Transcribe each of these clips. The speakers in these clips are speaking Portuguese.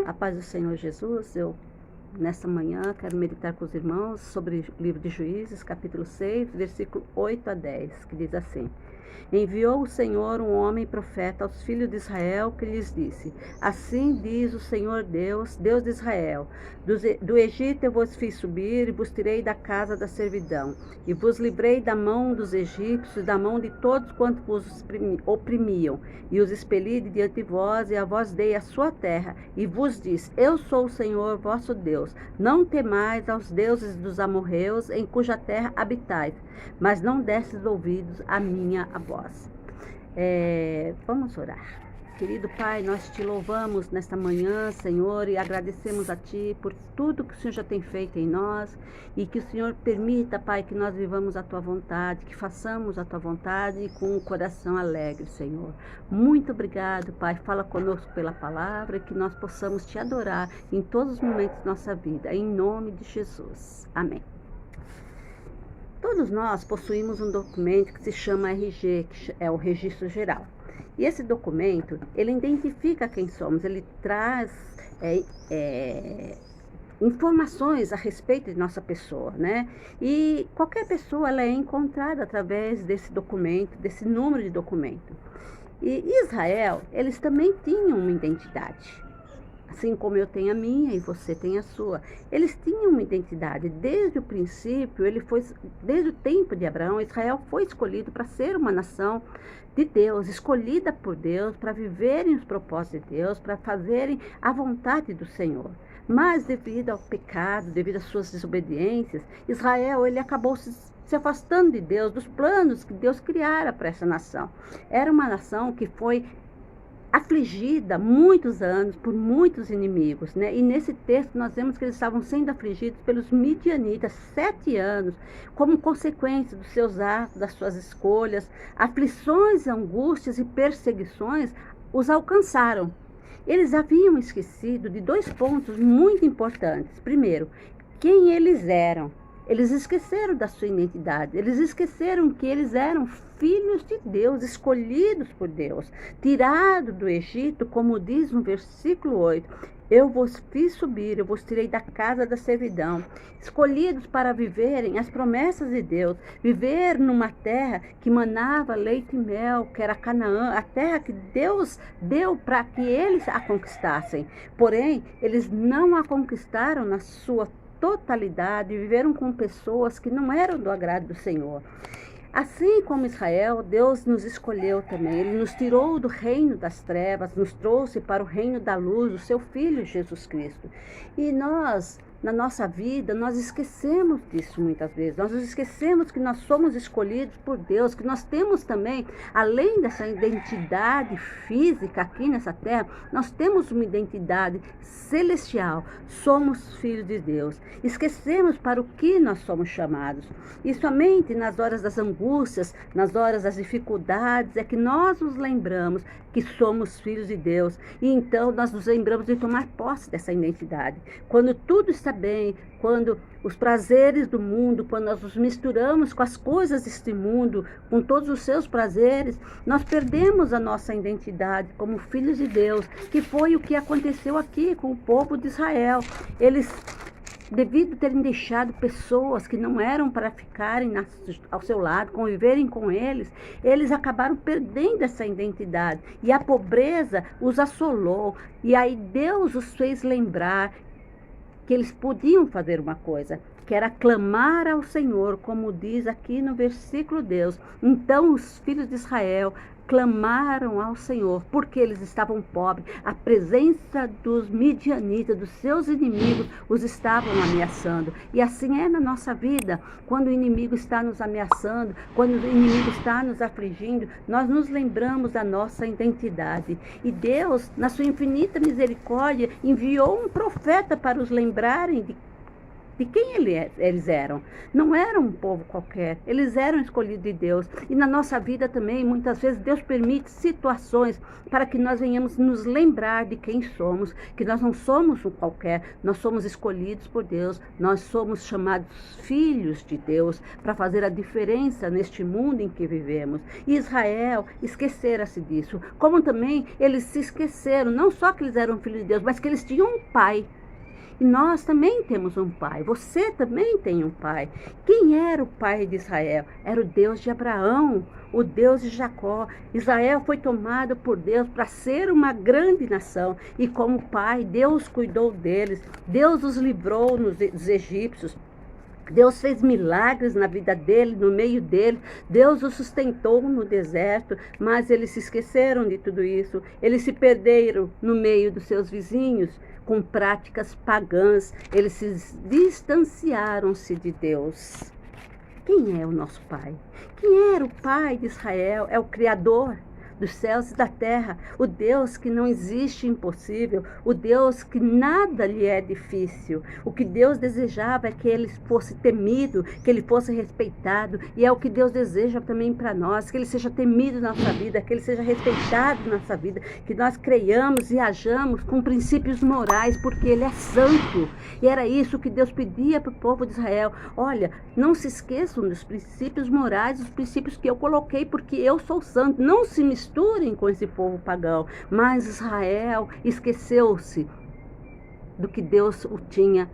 A paz do Senhor Jesus, eu nesta manhã quero meditar com os irmãos sobre o livro de Juízes, capítulo 6, versículo 8 a 10, que diz assim: Enviou o Senhor um homem profeta aos filhos de Israel, que lhes disse: Assim diz o Senhor Deus, Deus de Israel: Do Egito eu vos fiz subir e vos tirei da casa da servidão, e vos livrei da mão dos egípcios, da mão de todos quantos vos oprimiam, e os expeli de diante de vós, e a vós dei a sua terra, e vos disse: Eu sou o Senhor vosso Deus. Não temais aos deuses dos amorreus, em cuja terra habitais, mas não destes ouvidos à minha voz. Vamos orar. Querido Pai, nós te louvamos nesta manhã, Senhor, e agradecemos a Ti por tudo que o Senhor já tem feito em nós, e que o Senhor permita, Pai, que nós vivamos a Tua vontade, que façamos a Tua vontade e com o coração alegre, Senhor. Muito obrigado, Pai. Fala conosco pela palavra, e que nós possamos Te adorar em todos os momentos da nossa vida, em nome de Jesus. Amém. Todos nós possuímos um documento que se chama RG, que é o Registro Geral. E esse documento, ele identifica quem somos, ele traz informações a respeito de nossa pessoa, né? E qualquer pessoa, ela é encontrada através desse documento, desse número de documento. E Israel, eles também tinham uma identidade. Assim como eu tenho a minha e você tem a sua. Eles tinham uma identidade. Desde o princípio, desde o tempo de Abraão, Israel foi escolhido para ser uma nação de Deus, escolhida por Deus, para viverem os propósitos de Deus, para fazerem a vontade do Senhor. Mas devido ao pecado, devido às suas desobediências, Israel, ele acabou se afastando de Deus, dos planos que Deus criara para essa nação. Era uma nação que foi afligida muitos anos por muitos inimigos, né? E nesse texto nós vemos que eles estavam sendo afligidos pelos midianitas 7 anos, como consequência dos seus atos, das suas escolhas. Aflições, angústias e perseguições os alcançaram. Eles haviam esquecido de 2 pontos muito importantes. Primeiro, quem eles eram. Eles esqueceram da sua identidade, eles esqueceram que eles eram filhos de Deus, escolhidos por Deus, tirados do Egito, como diz no versículo 8, eu vos fiz subir, eu vos tirei da casa da servidão, escolhidos para viverem as promessas de Deus, viver numa terra que manava leite e mel, que era Canaã, a terra que Deus deu para que eles a conquistassem. Porém, eles não a conquistaram na sua totalidade, viveram com pessoas que não eram do agrado do Senhor. Assim como Israel, Deus nos escolheu também. Ele nos tirou do reino das trevas, nos trouxe para o reino da luz, o seu Filho Jesus Cristo. E nós, na nossa vida, nós esquecemos disso muitas vezes. Nós esquecemos que nós somos escolhidos por Deus, que nós temos também, além dessa identidade física aqui nessa terra, nós temos uma identidade celestial. Somos filhos de Deus. Esquecemos para o que nós somos chamados. E somente nas horas das angústias, nas horas das dificuldades, é que nós nos lembramos que somos filhos de Deus. E então nós nos lembramos de tomar posse dessa identidade. Quando tudo está bem, quando os prazeres do mundo, quando nós nos misturamos com as coisas deste mundo, com todos os seus prazeres, nós perdemos a nossa identidade como filhos de Deus, que foi o que aconteceu aqui com o povo de Israel. Eles, devido a terem deixado pessoas que não eram para ficarem ao seu lado, conviverem com eles, eles acabaram perdendo essa identidade. E a pobreza os assolou. E aí Deus os fez lembrar que eles podiam fazer uma coisa, que era clamar ao Senhor, como diz aqui no versículo Deus. Então os filhos de Israel clamaram ao Senhor, porque eles estavam pobres. A presença dos midianitas, dos seus inimigos, os estavam ameaçando. E assim é na nossa vida. Quando o inimigo está nos ameaçando, quando o inimigo está nos afligindo, nós nos lembramos da nossa identidade. E Deus, na sua infinita misericórdia, enviou um profeta para os lembrarem de quem eles eram. Não eram um povo qualquer, eles eram escolhidos de Deus. E na nossa vida também, muitas vezes, Deus permite situações para que nós venhamos nos lembrar de quem somos, que nós não somos um qualquer, nós somos escolhidos por Deus, nós somos chamados filhos de Deus para fazer a diferença neste mundo em que vivemos. E Israel esquecera-se disso, como também eles se esqueceram, não só que eles eram filhos de Deus, mas que eles tinham um pai. E nós também temos um pai, você também tem um pai. Quem era o pai de Israel? Era o Deus de Abraão, o Deus de Jacó. Israel foi tomado por Deus para ser uma grande nação. E como pai, Deus cuidou deles, Deus os livrou dos egípcios. Deus fez milagres na vida dele, no meio dele. Deus o sustentou no deserto, mas eles se esqueceram de tudo isso. Eles se perderam no meio dos seus vizinhos, com práticas pagãs. Eles se distanciaram-se de Deus. Quem é o nosso Pai? Quem era o Pai de Israel? É o Criador dos céus e da terra, o Deus que não existe impossível, o Deus que nada lhe é difícil. O que Deus desejava é que ele fosse temido, que ele fosse respeitado, e é o que Deus deseja também para nós, que ele seja temido na nossa vida, que ele seja respeitado na nossa vida, que nós creiamos e hajamos com princípios morais, porque ele é santo. E era isso que Deus pedia para o povo de Israel. Olha, não se esqueçam dos princípios morais, dos princípios que eu coloquei, porque eu sou santo. Não se misturem com esse povo pagão. Mas Israel esqueceu-se do que Deus tinha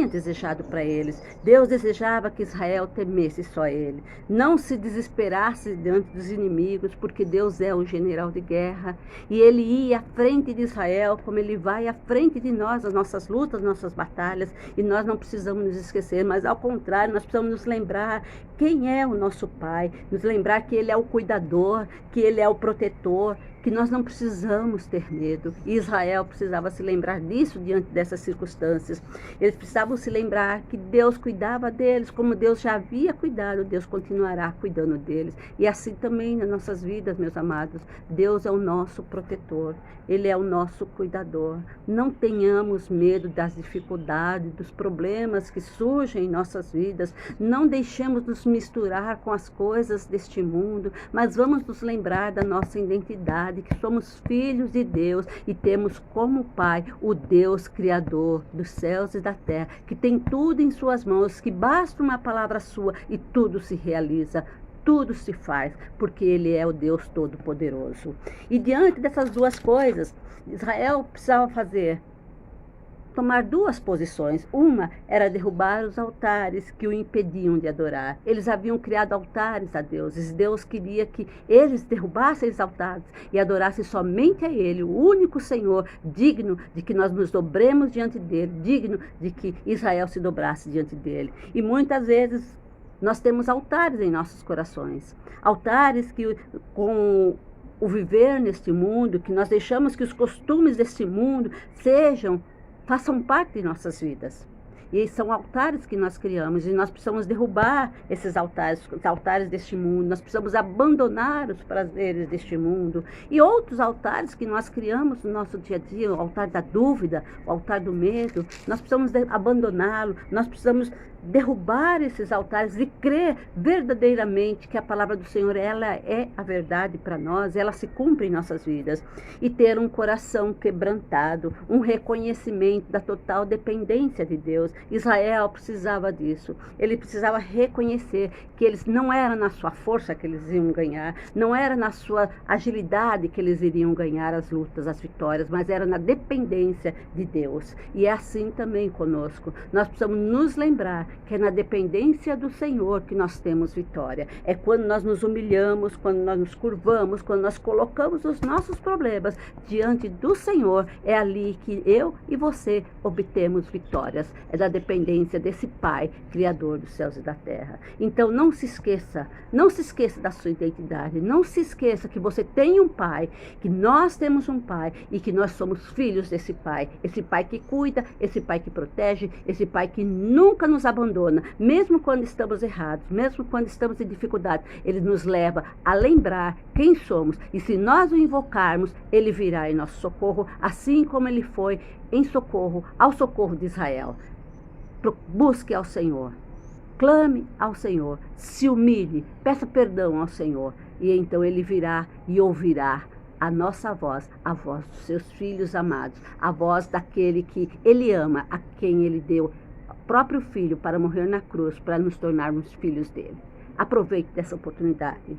desejado para eles. Deus desejava que Israel temesse só ele, não se desesperasse diante dos inimigos, porque Deus é um general de guerra e ele ia à frente de Israel, como ele vai à frente de nós, as nossas lutas, nossas batalhas, e nós não precisamos nos esquecer, mas ao contrário, nós precisamos nos lembrar quem é o nosso Pai, nos lembrar que ele é o cuidador, que ele é o protetor, que nós não precisamos ter medo. E Israel precisava se lembrar disso diante dessas circunstâncias. Eles precisavam se lembrar que Deus cuidava deles, como Deus já havia cuidado, Deus continuará cuidando deles. E assim também nas nossas vidas, meus amados, Deus é o nosso protetor, ele é o nosso cuidador. Não tenhamos medo das dificuldades, dos problemas que surgem em nossas vidas. Não deixemos nos misturar com as coisas deste mundo, mas vamos nos lembrar da nossa identidade, que somos filhos de Deus e temos como Pai o Deus Criador dos céus e da terra, que tem tudo em suas mãos, que basta uma palavra sua e tudo se realiza, tudo se faz, porque ele é o Deus Todo-Poderoso. E diante dessas duas coisas, Israel precisava tomar duas posições. Uma era derrubar os altares que o impediam de adorar. Eles haviam criado altares a deuses. Deus queria que eles derrubassem os altares e adorassem somente a ele, o único Senhor, digno de que nós nos dobremos diante dele, digno de que Israel se dobrasse diante dele. E muitas vezes nós temos altares em nossos corações. Altares que, com o viver neste mundo, que nós deixamos que os costumes deste mundo façam parte de nossas vidas. E são altares que nós criamos e nós precisamos derrubar esses altares, os altares deste mundo. Nós precisamos abandonar os prazeres deste mundo e outros altares que nós criamos no nosso dia a dia, o altar da dúvida, o altar do medo. Nós precisamos abandoná-lo, nós precisamos derrubar esses altares e crer verdadeiramente que a palavra do Senhor, ela é a verdade para nós, ela se cumpre em nossas vidas. E ter um coração quebrantado, um reconhecimento da total dependência de Deus. Israel precisava disso. Ele precisava reconhecer que eles não era na sua força que eles iam ganhar, não era na sua agilidade que eles iriam ganhar as lutas, as vitórias, mas era na dependência de Deus. E é assim também conosco. Nós precisamos nos lembrar que é na dependência do Senhor que nós temos vitória. É quando nós nos humilhamos, quando nós nos curvamos, quando nós colocamos os nossos problemas diante do Senhor, é ali que eu e você obtemos vitórias. É da dependência desse Pai, Criador dos céus e da terra. Então não se esqueça da sua identidade, não se esqueça que você tem um Pai, que nós temos um Pai e que nós somos filhos desse Pai. Esse Pai que cuida, esse Pai que protege, esse Pai que nunca nos abandona, abandona, mesmo quando estamos errados, mesmo quando estamos em dificuldade. Ele nos leva a lembrar quem somos, e se nós o invocarmos, ele virá em nosso socorro, assim como ele foi em socorro, ao socorro de Israel. Busque ao Senhor, clame ao Senhor, se humilhe, peça perdão ao Senhor, e então ele virá e ouvirá a nossa voz, a voz dos seus filhos amados, a voz daquele que ele ama, a quem ele deu o próprio filho para morrer na cruz, para nos tornarmos filhos dele. Aproveite dessa oportunidade.